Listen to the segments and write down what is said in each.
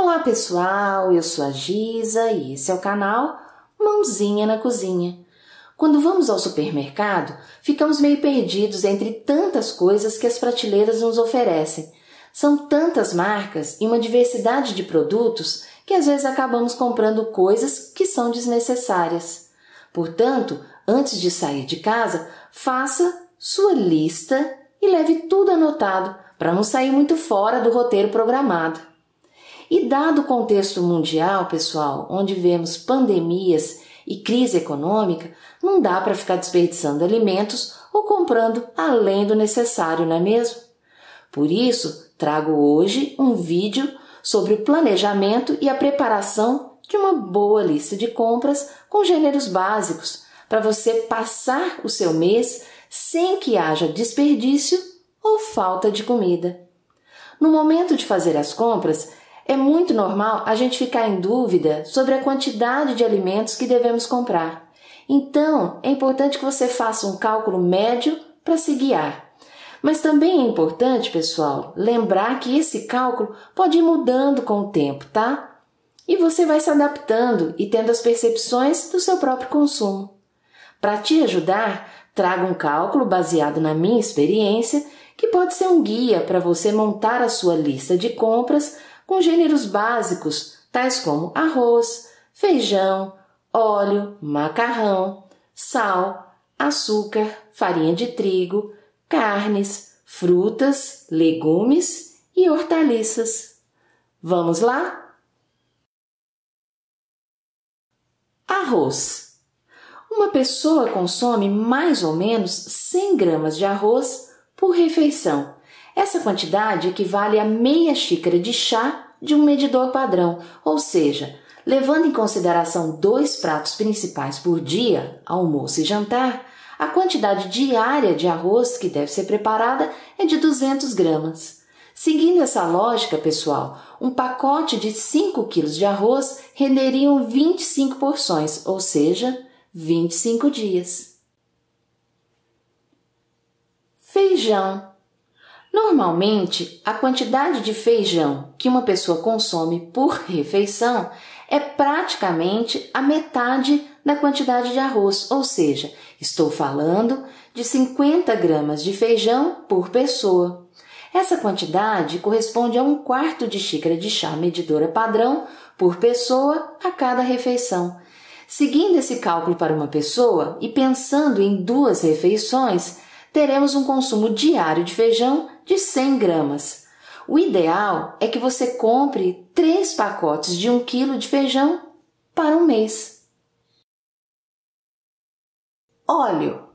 Olá pessoal, eu sou a Giza e esse é o canal Mãozinha na Cozinha. Quando vamos ao supermercado, ficamos meio perdidos entre tantas coisas que as prateleiras nos oferecem. São tantas marcas e uma diversidade de produtos que às vezes acabamos comprando coisas que são desnecessárias. Portanto, antes de sair de casa, faça sua lista e leve tudo anotado para não sair muito fora do roteiro programado. E dado o contexto mundial, pessoal, onde vemos pandemias e crise econômica, não dá para ficar desperdiçando alimentos ou comprando além do necessário, não é mesmo? Por isso, trago hoje um vídeo sobre o planejamento e a preparação de uma boa lista de compras com gêneros básicos, para você passar o seu mês sem que haja desperdício ou falta de comida. No momento de fazer as compras, é muito normal a gente ficar em dúvida sobre a quantidade de alimentos que devemos comprar. Então, é importante que você faça um cálculo médio para se guiar. Mas também é importante, pessoal, lembrar que esse cálculo pode ir mudando com o tempo, tá? E você vai se adaptando e tendo as percepções do seu próprio consumo. Para te ajudar, trago um cálculo baseado na minha experiência, que pode ser um guia para você montar a sua lista de compras com gêneros básicos, tais como arroz, feijão, óleo, macarrão, sal, açúcar, farinha de trigo, carnes, frutas, legumes e hortaliças. Vamos lá? Arroz. Uma pessoa consome mais ou menos 100 gramas de arroz por refeição. Essa quantidade equivale a meia xícara de chá de um medidor padrão, ou seja, levando em consideração 2 pratos principais por dia, almoço e jantar, a quantidade diária de arroz que deve ser preparada é de 200 gramas. Seguindo essa lógica, pessoal, um pacote de 5 quilos de arroz renderiam 25 porções, ou seja, 25 dias. Feijão. Normalmente, a quantidade de feijão que uma pessoa consome por refeição é praticamente a metade da quantidade de arroz, ou seja, estou falando de 50 gramas de feijão por pessoa. Essa quantidade corresponde a 1/4 de xícara de chá medidora padrão por pessoa a cada refeição. Seguindo esse cálculo para uma pessoa e pensando em 2 refeições, teremos um consumo diário de feijão de 100 gramas. O ideal é que você compre 3 pacotes de 1 quilo de feijão para um mês. Óleo.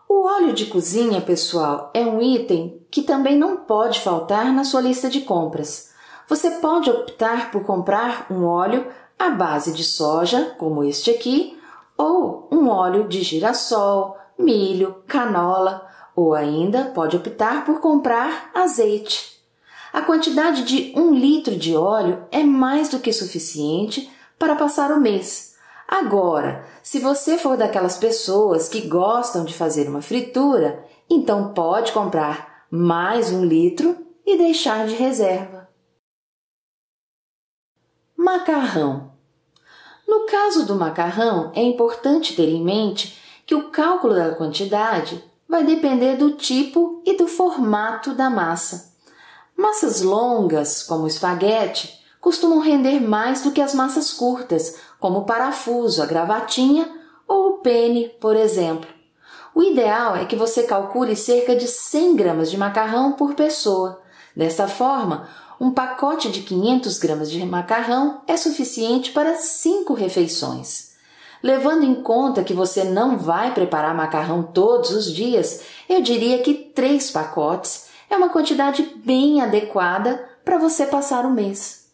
O óleo de cozinha, pessoal, é um item que também não pode faltar na sua lista de compras. Você pode optar por comprar um óleo à base de soja, como este aqui, ou um óleo de girassol, milho, canola, ou ainda pode optar por comprar azeite. A quantidade de 1 litro de óleo é mais do que suficiente para passar o mês. Agora, se você for daquelas pessoas que gostam de fazer uma fritura, então pode comprar mais 1 litro e deixar de reserva. Macarrão. No caso do macarrão, é importante ter em mente que o cálculo da quantidade vai depender do tipo e do formato da massa. Massas longas, como o espaguete, costumam render mais do que as massas curtas, como o parafuso, a gravatinha ou o penne, por exemplo. O ideal é que você calcule cerca de 100 gramas de macarrão por pessoa. Dessa forma, um pacote de 500 gramas de macarrão é suficiente para 5 refeições. Levando em conta que você não vai preparar macarrão todos os dias, eu diria que 3 pacotes é uma quantidade bem adequada para você passar o mês.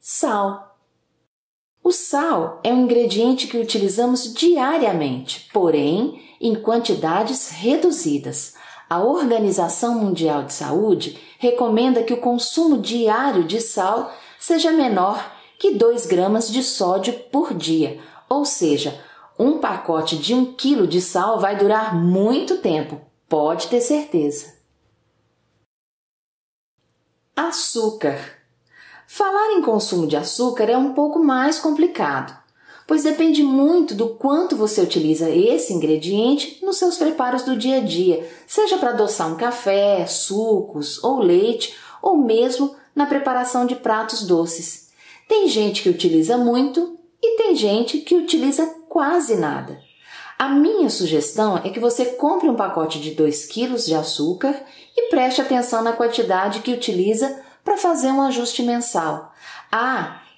Sal. O sal é um ingrediente que utilizamos diariamente, porém em quantidades reduzidas. A Organização Mundial de Saúde recomenda que o consumo diário de sal seja menor que 2 gramas de sódio por dia, ou seja, um pacote de 1 quilo de sal vai durar muito tempo, pode ter certeza. Açúcar. Falar em consumo de açúcar é um pouco mais complicado, pois depende muito do quanto você utiliza esse ingrediente nos seus preparos do dia a dia, seja para adoçar um café, sucos ou leite, ou mesmo na preparação de pratos doces. Tem gente que utiliza muito e tem gente que utiliza quase nada. A minha sugestão é que você compre um pacote de 2 kg de açúcar e preste atenção na quantidade que utiliza para fazer um ajuste mensal.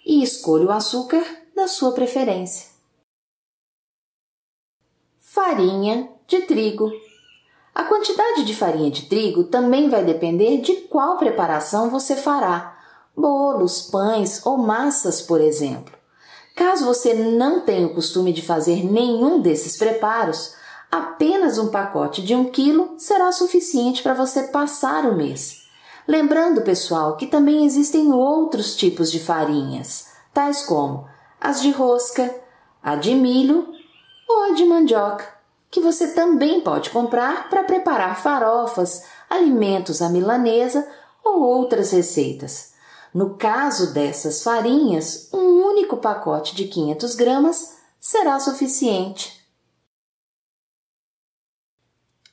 E escolha o açúcar da sua preferência. Farinha de trigo. A quantidade de farinha de trigo também vai depender de qual preparação você fará. Bolos, pães ou massas, por exemplo. Caso você não tenha o costume de fazer nenhum desses preparos, apenas um pacote de 1 kg será suficiente para você passar o mês. Lembrando, pessoal, que também existem outros tipos de farinhas, tais como as de rosca, a de milho ou a de mandioca, que você também pode comprar para preparar farofas, alimentos à milanesa ou outras receitas. No caso dessas farinhas, um único pacote de 500 gramas será suficiente.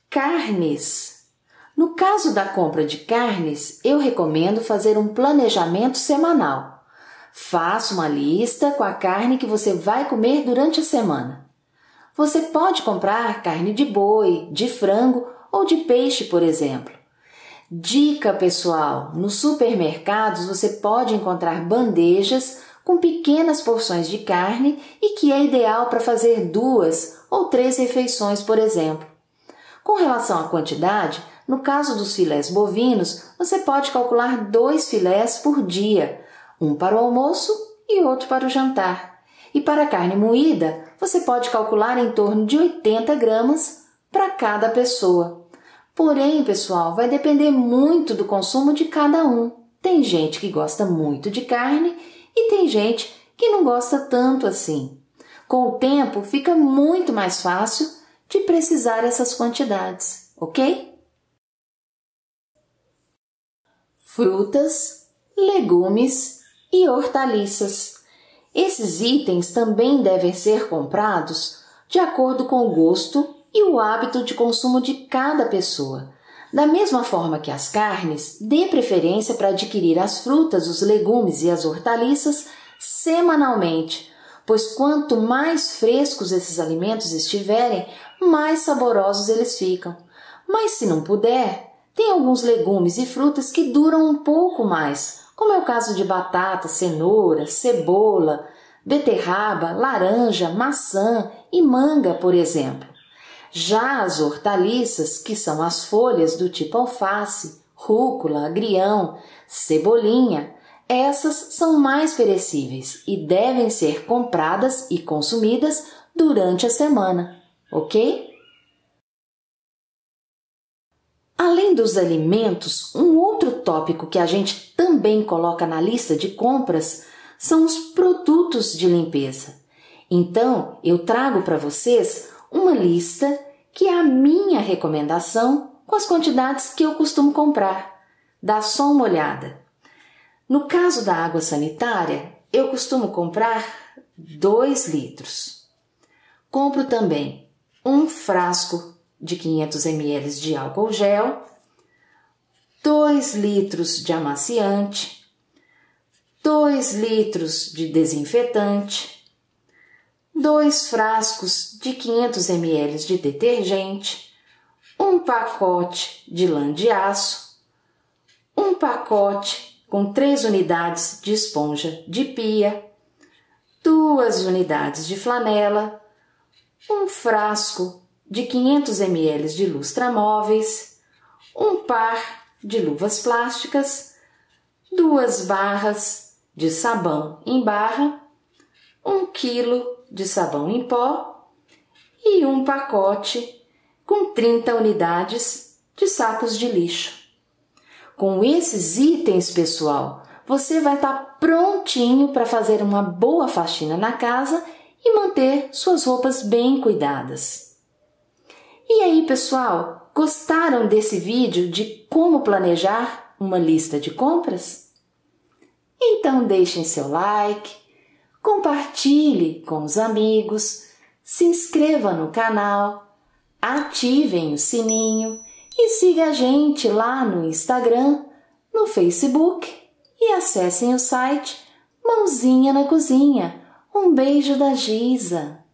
Carnes. No caso da compra de carnes, eu recomendo fazer um planejamento semanal. Faça uma lista com a carne que você vai comer durante a semana. Você pode comprar carne de boi, de frango ou de peixe, por exemplo. Dica, pessoal! Nos supermercados você pode encontrar bandejas com pequenas porções de carne e que é ideal para fazer 2 ou 3 refeições, por exemplo. Com relação à quantidade, no caso dos filés bovinos, você pode calcular 2 filés por dia, um para o almoço e outro para o jantar. E para a carne moída, você pode calcular em torno de 80 gramas para cada pessoa. Porém, pessoal, vai depender muito do consumo de cada um. Tem gente que gosta muito de carne e tem gente que não gosta tanto assim. Com o tempo, fica muito mais fácil de precisar essas quantidades, ok? Frutas, legumes e hortaliças. Esses itens também devem ser comprados de acordo com o gosto e o hábito de consumo de cada pessoa. Da mesma forma que as carnes, dê preferência para adquirir as frutas, os legumes e as hortaliças semanalmente, pois quanto mais frescos esses alimentos estiverem, mais saborosos eles ficam. Mas se não puder, tem alguns legumes e frutas que duram um pouco mais, como é o caso de batata, cenoura, cebola, beterraba, laranja, maçã e manga, por exemplo. Já as hortaliças, que são as folhas do tipo alface, rúcula, agrião, cebolinha, essas são mais perecíveis e devem ser compradas e consumidas durante a semana, ok? Além dos alimentos, um outro tópico que a gente também coloca na lista de compras são os produtos de limpeza. Então, eu trago para vocês uma lista que é a minha recomendação com as quantidades que eu costumo comprar. Dá só uma olhada. No caso da água sanitária, eu costumo comprar 2 litros. Compro também um frasco de 500 ml de álcool gel, 2 litros de amaciante, 2 litros de desinfetante, 2 frascos de 500 ml de detergente, um pacote de lã de aço, um pacote com 3 unidades de esponja de pia, 2 unidades de flanela, um frasco de 500 ml de lustramóveis, um par de luvas plásticas, 2 barras de sabão em barra, 1 quilo de sabão em pó e um pacote com 30 unidades de sacos de lixo. Com esses itens, pessoal, você vai estar prontinho para fazer uma boa faxina na casa e manter suas roupas bem cuidadas. E aí, pessoal, gostaram desse vídeo de como planejar uma lista de compras? Então deixem seu like, compartilhe com os amigos, se inscreva no canal, ativem o sininho e siga a gente lá no Instagram, no Facebook e acessem o site Mãozinha na Cozinha. Um beijo da Giza!